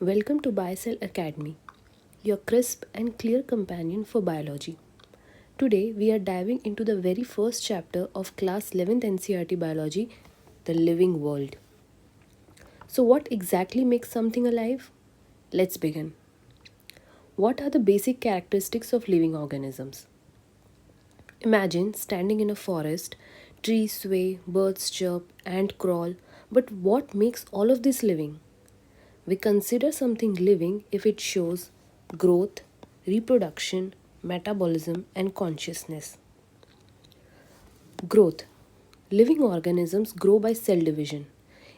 Welcome to BioCell Academy, your crisp and clear companion for biology. Today, we are diving into the very first chapter of Class 11th NCERT Biology, the living world. So, what exactly makes something alive? Let's begin. What are the basic characteristics of living organisms? Imagine standing in a forest, trees sway, birds chirp, ants crawl, but what makes all of this living? We consider something living if it shows growth, reproduction, metabolism, and consciousness. Growth. Living organisms grow by cell division.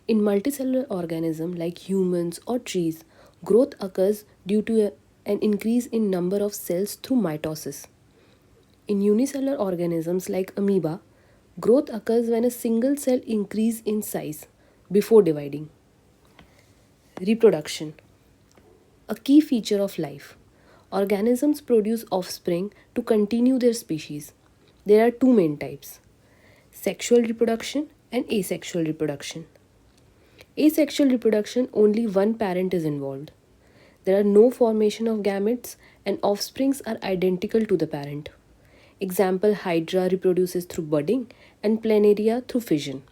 In multicellular organisms like humans or trees, growth occurs due to an increase in number of cells through mitosis. In unicellular organisms like amoeba, growth occurs when a single cell increases in size before dividing. Reproduction. A key feature of life. Organisms produce offspring to continue their species. There are two main types: sexual reproduction and asexual reproduction. Asexual reproduction, only one parent is involved. There are no formation of gametes and offsprings are identical to the parent. Example: Hydra reproduces through budding and Planaria through fission.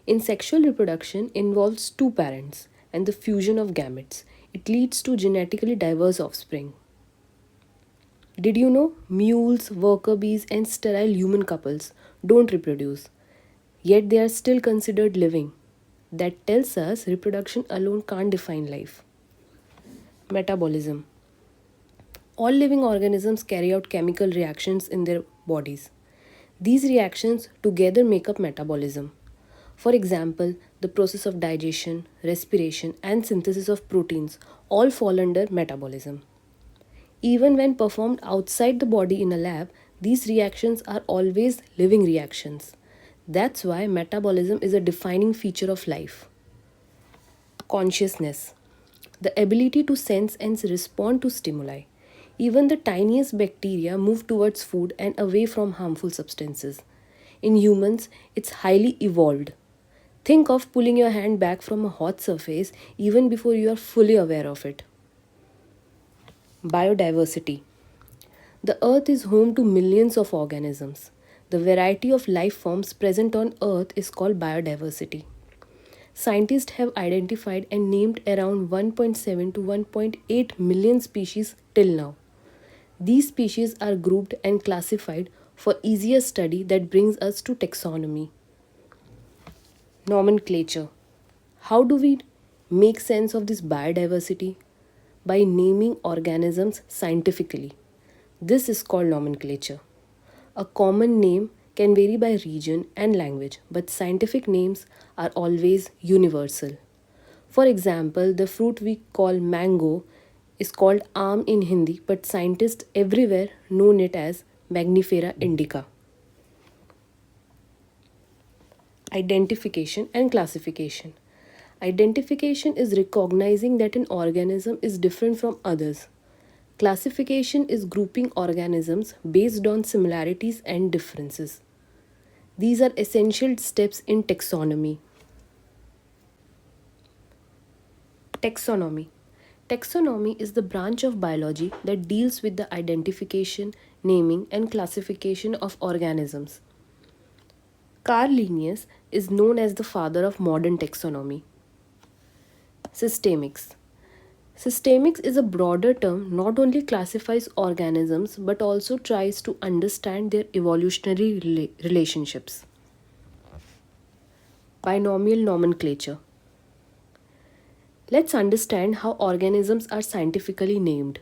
In sexual reproduction involves two parents and the fusion of gametes. It leads to genetically diverse offspring. Did you know mules, worker bees, and sterile human couples don't reproduce? Yet they are still considered living. That tells us reproduction alone can't define life. Metabolism. All living organisms carry out chemical reactions in their bodies. These reactions together make up metabolism. For example, the process of digestion, respiration, and synthesis of proteins all fall under metabolism. Even when performed outside the body in a lab, these reactions are always living reactions. That's why metabolism is a defining feature of life. Consciousness. The ability to sense and respond to stimuli. Even the tiniest bacteria move towards food and away from harmful substances. In humans, it's highly evolved. Think of pulling your hand back from a hot surface even before you are fully aware of it. Biodiversity. The earth is home to millions of organisms. The variety of life forms present on earth is called biodiversity. Scientists have identified and named around 1.7 to 1.8 million species till now. These species are grouped and classified for easier study that brings us to taxonomy. Nomenclature. How do we make sense of this biodiversity? By naming organisms scientifically. This is called nomenclature. A common name can vary by region and language, but scientific names are always universal. For example, the fruit we call mango is called aam in Hindi, but scientists everywhere know it as Magnifera indica. Identification and classification. Identification is recognizing that an organism is different from others. Classification is grouping organisms based on similarities and differences. These are essential steps in taxonomy. Taxonomy. Taxonomy is the branch of biology that deals with the identification, naming, and classification of organisms. Carl Linnaeus is known as the father of modern taxonomy. Systemics. Systemics is a broader term, not only classifies organisms but also tries to understand their evolutionary relationships. Binomial nomenclature. Let's understand how organisms are scientifically named.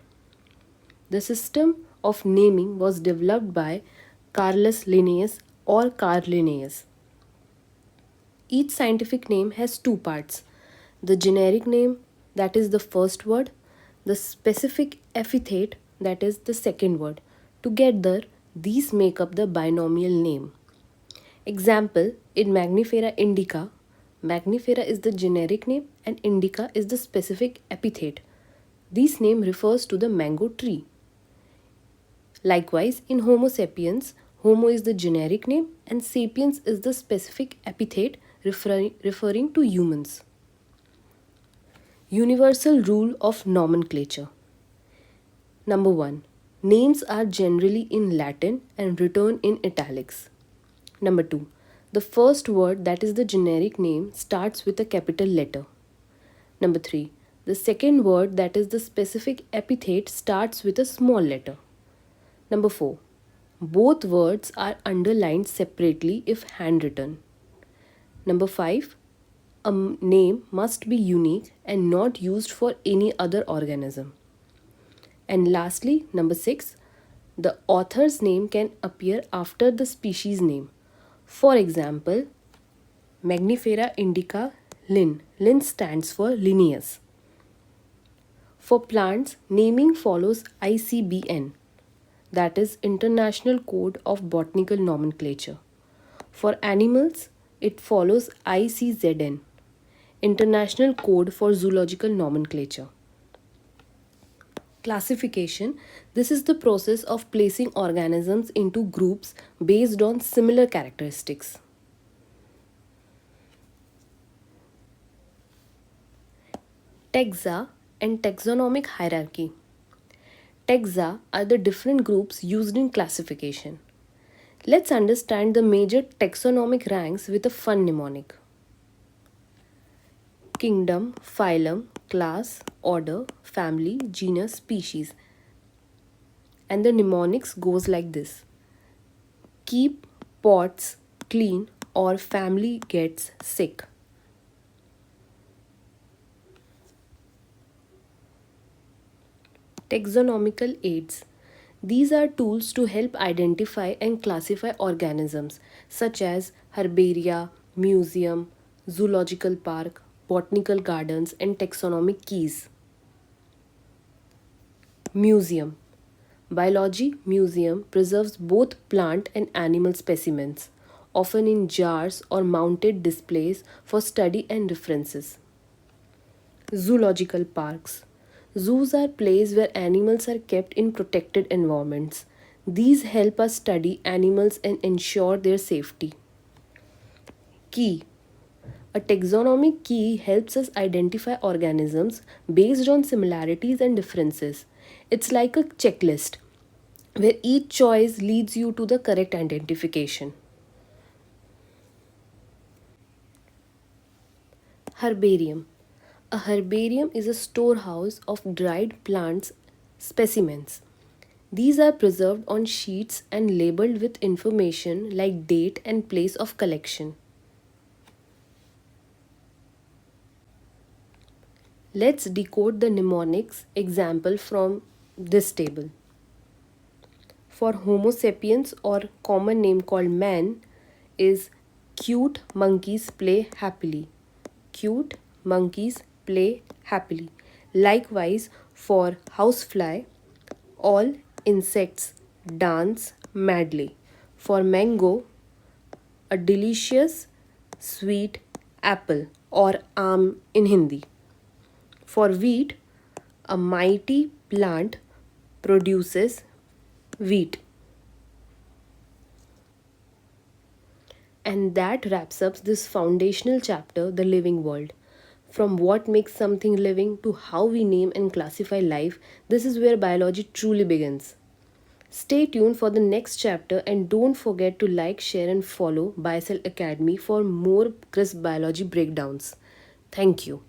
The system of naming was developed by Carolus Linnaeus or Carl Linnaeus. Each scientific name has two parts: the generic name, that is the first word, the specific epithet, that is the second word. Together, these make up the binomial name. Example: in Magnifera indica, Magnifera is the generic name and indica is the specific epithet. This name refers to the mango tree. Likewise, in Homo sapiens, Homo is the generic name and sapiens is the specific epithet referring to humans. Universal rule of nomenclature. Number 1. Names are generally in Latin and written in italics. Number 2. The first word, that is the generic name, starts with a capital letter. Number 3. The second word, that is the specific epithet, starts with a small letter. Number 4. Both words are underlined separately if handwritten. Number 5. A name must be unique and not used for any other organism. And lastly, number 6. The author's name can appear after the species name. For example, Magnifera indica Linn. Linn stands for Linnaeus. For plants, naming follows ICBN, that is International Code of Botanical Nomenclature. For animals, it follows ICZN, International Code for Zoological Nomenclature. Classification. This is the process of placing organisms into groups based on similar characteristics. Taxa and taxonomic hierarchy. Taxa are the different groups used in classification. Let's understand the major taxonomic ranks with a fun mnemonic. Kingdom, phylum, class, order, family, genus, species. And the mnemonics goes like this. Keep pots clean or family gets sick. Taxonomical aids. These are tools to help identify and classify organisms such as herbaria, museum, zoological park, botanical gardens, and taxonomic keys. Museum. Biology museum preserves both plant and animal specimens, often in jars or mounted displays for study and references. Zoological parks. Zoos are places where animals are kept in protected environments. These help us study animals and ensure their safety. Key. A taxonomic key helps us identify organisms based on similarities and differences. It's like a checklist where each choice leads you to the correct identification. Herbarium. A herbarium is a storehouse of dried plants specimens. These are preserved on sheets and labeled with information like date and place of collection. Let's decode the mnemonics example from this table. For Homo sapiens, or common name called man, is cute monkeys play happily. Cute monkeys play happily. Likewise, for housefly, all insects dance madly. For mango, a delicious sweet apple, or aam in Hindi. For wheat, a mighty plant produces wheat. And that wraps up this foundational chapter, The Living World. From what makes something living to how we name and classify life, this is where biology truly begins. Stay tuned for the next chapter and don't forget to like, share, and follow BioCell Academy for more crisp biology breakdowns. Thank you.